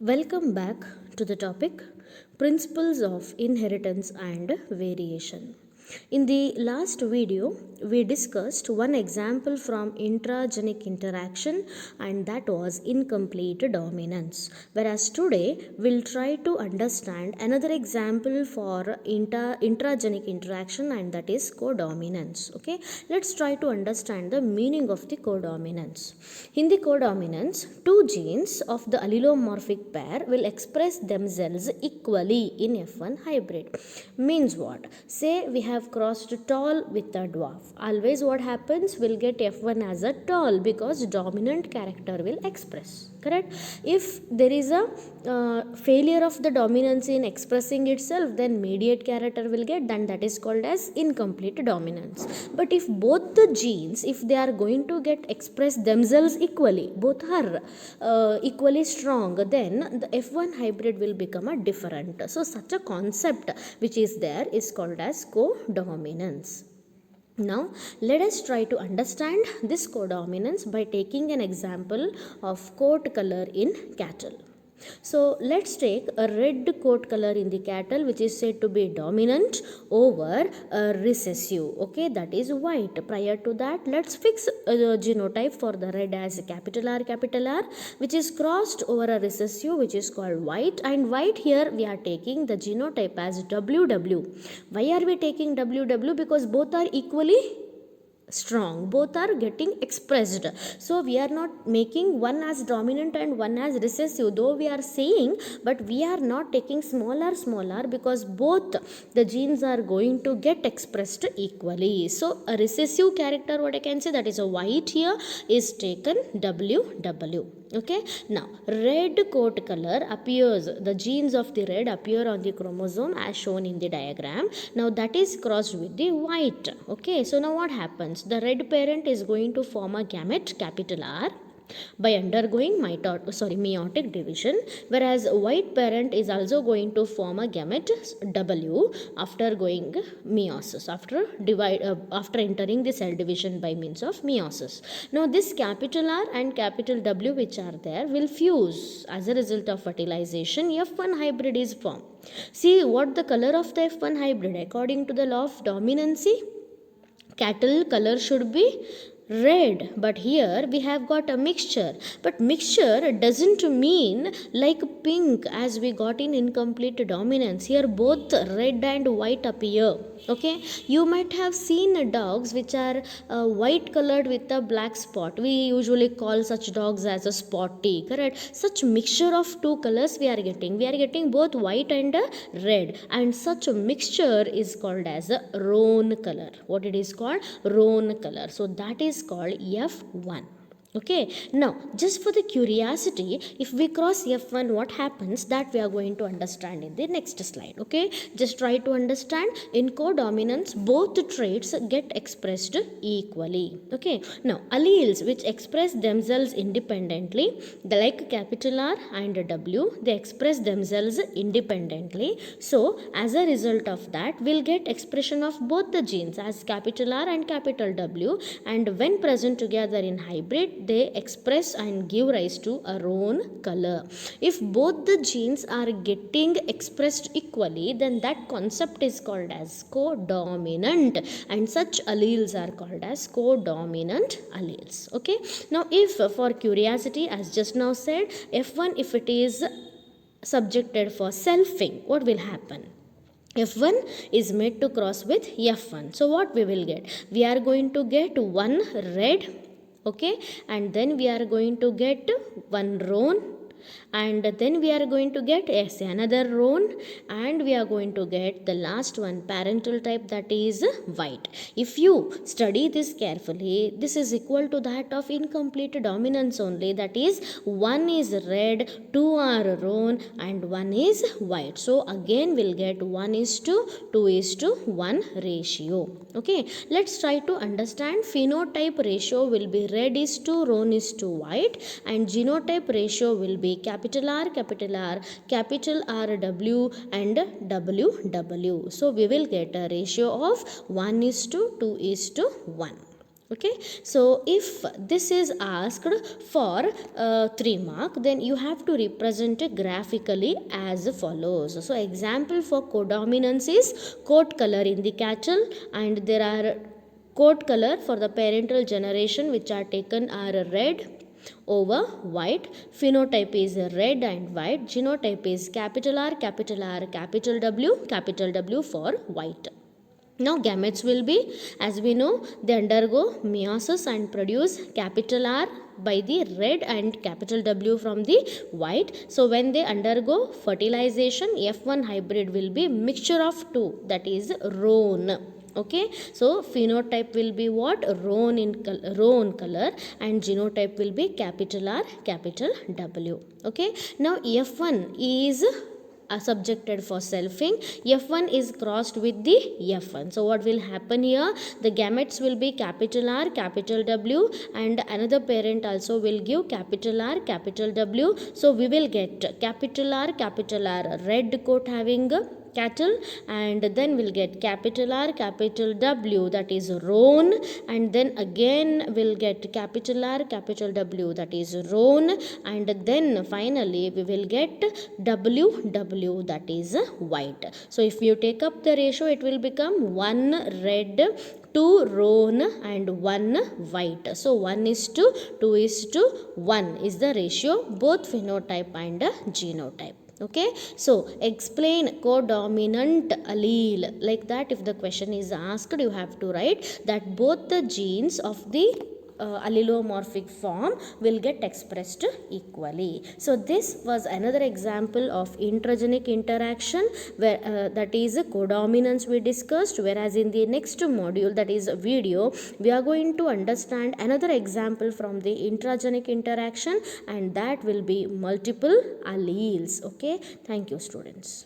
Welcome back to the topic Principles of Inheritance and Variation. In the last video, we discussed one example from intragenic interaction, and that was incomplete dominance. Whereas today, we'll try to understand another example for intragenic interaction, and that is codominance. Okay, let's try to understand the meaning of the codominance. In the codominance, two genes of the allelomorphic pair will express themselves equally in F1 hybrid. Means what? Say we have crossed tall with a dwarf. Always what happens? We'll get F1 as a tall because dominant character will express. Correct? If there is a failure of the dominance in expressing itself, then mediate character will get, then that is called as incomplete dominance. But if both the genes, if they are going to get express themselves equally, both are equally strong, then the F1 hybrid will become a different. So such a concept which is there is called as codominance. Now, let us try to understand this codominance by taking an example of coat color in cattle. So, let's take a red coat color in the cattle, which is said to be dominant over a recessive. Okay, that is white. Prior to that, let's fix a genotype for the red as capital R, which is crossed over a recessive, which is called white. And white here, we are taking the genotype as WW. Why are we taking WW? Because both are equally strong, both are getting expressed, so we are not making one as dominant and one as recessive, though we are saying, but we are not taking smaller because both the genes are going to get expressed equally. So a recessive character, what I can say, that is a white here, is taken WW. Okay, now red coat color appears, the genes of the red appear on the chromosome as shown in the diagram. Now that is crossed with the white. Okay, so now what happens? The red parent is going to form a gamete capital R by undergoing meiotic division, whereas white parent is also going to form a gamete W after going meiosis, after entering the cell division by means of meiosis. Now this capital R and capital W which are there will fuse. As a result of fertilization, F1 hybrid is formed. See what the color of the F1 hybrid according to the law of dominancy. Cattle color should be red, but here we have got a mixture, but mixture doesn't mean like pink as we got in incomplete dominance. Here both red and white appear. Okay, you might have seen dogs which are white colored with a black spot. We usually call such dogs as a spotty. Correct? Such mixture of two colors we are getting both white and red, and such a mixture is called as a roan color. What it is called? Roan color. So that is called F1. Okay, now just for the curiosity, if we cross F1, what happens, that we are going to understand in the next slide. Okay, just try to understand. In codominance, both traits get expressed equally. Okay, now alleles which express themselves independently, like capital R and W, they express themselves independently. So as a result of that, we'll get expression of both the genes as capital R and capital W, and when present together in hybrid, they express and give rise to a roan color. If both the genes are getting expressed equally, then that concept is called as codominant, and such alleles are called as codominant alleles. Okay, now if for curiosity, as just now said, F1 if it is subjected for selfing, what will happen? F1 is made to cross with F1. So what we will get? We are going to get one red, okay, and then we are going to get one roan, and then we are going to get another roan, and we are going to get the last one parental type, that is white. If you study this carefully, this is equal to that of incomplete dominance only, that is one is red, two are roan, and one is white. So again we'll get 1:2:1 ratio. Okay, let's try to understand. Phenotype ratio will be red is to roan is to white, and genotype ratio will be capital R, capital RW, and WW. So we will get a ratio of 1:2:1. Okay, so if this is asked for 3 mark, then you have to represent it graphically as follows. So example for codominance is coat color in the cattle, and there are coat color for the parental generation which are taken are red over white. Phenotype is red and white. Genotype is capital R, capital W for white. Now gametes will be, as we know, they undergo meiosis and produce capital R by the red and capital W from the white. So when they undergo fertilization, F1 hybrid will be mixture of two, that is roan. Okay, so phenotype will be what? Roan color, and genotype will be capital R, capital W. Okay, now F1 is are subjected for selfing. F1 is crossed with the F1. So what will happen here? The gametes will be capital R, capital W, and another parent also will give capital R, capital W. So we will get capital R, red coat having cattle, and then we'll get capital R, capital W, that is roan, and then again we'll get capital R, capital W, that is roan, and then finally we will get W, that is white. So if you take up the ratio, it will become 1 red, 2 roan, and 1 white. So 1:2:1 is the ratio, both phenotype and genotype. Okay, so explain codominant allele. Like that, if the question is asked, you have to write that both the genes of the allelomorphic form will get expressed equally. So this was another example of intragenic interaction, where that is codominance we discussed, whereas in the next module, that is video, we are going to understand another example from the intragenic interaction, and that will be multiple alleles. Okay, thank you students.